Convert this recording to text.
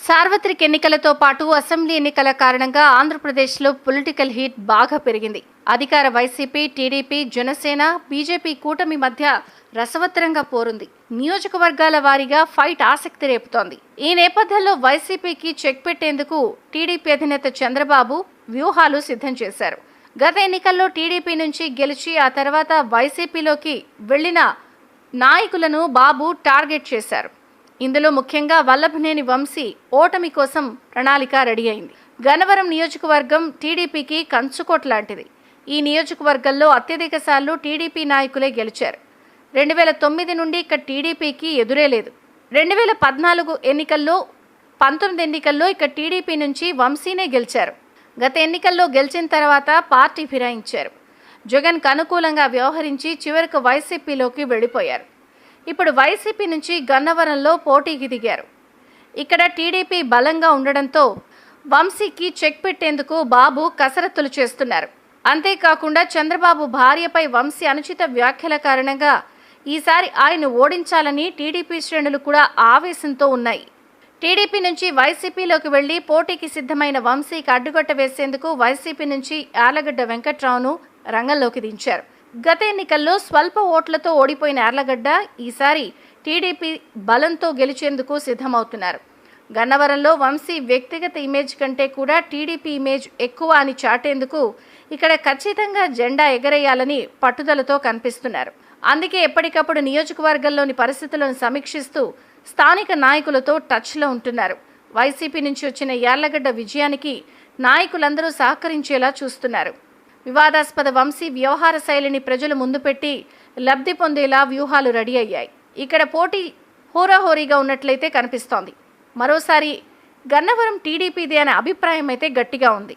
సార్వత్రిక ఎన్నికలతో పాటు అసెంబ్లీ ఎన్నికల కారణంగా ఆంధ్రప్రదేశ్లో పొలిటికల్ హీట్ బాగా పెరిగింది. అధికార వైసీపీ, టీడీపీ, జనసేన, బీజేపీ కూటమి మధ్య రసవత్తరంగా పోరుంది. నియోజకవర్గాల వారీగా ఫైట్ ఆసక్తి రేపుతోంది. ఈ నేపథ్యంలో వైసీపీకి చెక్ పెట్టేందుకు టీడీపీ అధినేత చంద్రబాబు వ్యూహాలు సిద్ధం చేశారు. గత ఎన్నికల్లో టీడీపీ నుంచి గెలిచి ఆ తర్వాత వైసీపీలోకి వెళ్లిన నాయకులను బాబు టార్గెట్ చేశారు. ఇందులో ముఖ్యంగా వల్లభనేని వంశీ ఓటమి కోసం ప్రణాళిక రెడీ అయింది. గన్నవరం నియోజకవర్గం టీడీపీకి కంచుకోట లాంటిది. ఈ నియోజకవర్గంలో అత్యధిక సార్లు టీడీపీ నాయకులే గెలిచారు. 2009 నుండి ఇక్కడ టీడీపీకి ఎదురే లేదు. 2014 ఎన్నికల్లో 19 ఎన్నికల్లో ఇక్కడ టీడీపీ నుంచి వంశీనే గెలిచారు. గత ఎన్నికల్లో గెలిచిన తర్వాత పార్టీ ఫిరాయించారు. జగన్కు అనుకూలంగా వ్యవహరించి చివరకు వైసీపీలోకి వెళ్లిపోయారు. ఇప్పుడు వైసీపీ నుంచి గన్నవరంలో పోటీకి దిగారు. ఇక్కడ టీడీపీ బలంగా ఉండడంతో వంశీకి చెక్ పెట్టేందుకు బాబు కసరత్తులు చేస్తున్నారు. అంతేకాకుండా చంద్రబాబు భార్యపై వంశీ అనుచిత వ్యాఖ్యల కారణంగా ఈసారి ఆయన ఓడించాలని టీడీపీ శ్రేణులు కూడా ఆవేశంతో ఉన్నాయి. టీడీపీ నుంచి వైసీపీలోకి వెళ్లి పోటీకి సిద్ధమైన వంశీకి అడ్డుకట్ట వేసేందుకు వైసీపీ నుంచి యార్లగడ్డ వెంకట్రావును రంగంలోకి దించారు. గత ఎన్నికల్లో స్వల్ప ఓట్లతో ఓడిపోయిన యార్లగడ్డ ఈసారి టీడీపీ బలంతో గెలిచేందుకు సిద్ధమవుతున్నారు. గన్నవరంలో వంశీ వ్యక్తిగత ఇమేజ్ కంటే కూడా టీడీపీ ఇమేజ్ ఎక్కువ అని చాటేందుకు ఇక్కడ ఖచ్చితంగా జెండా ఎగరేయాలని పట్టుదలతో కనిపిస్తున్నారు. అందుకే ఎప్పటికప్పుడు నియోజకవర్గంలోని పరిస్థితులను సమీక్షిస్తూ స్థానిక నాయకులతో టచ్లో ఉంటున్నారు. వైసీపీ నుంచి వచ్చిన యార్లగడ్డ విజయానికి నాయకులందరూ సహకరించేలా చూస్తున్నారు. వివాదాస్పద వంశీ వ్యవహార శైలిని ప్రజలు ముందు పెట్టి లబ్ధి పొందేలా వ్యూహాలు రెడీ అయ్యాయి. ఇక్కడ పోటీ హోరాహోరీగా ఉన్నట్లయితే కనిపిస్తోంది. మరోసారి గన్నవరం టీడీపీదే అనే అభిప్రాయం అయితే గట్టిగా ఉంది.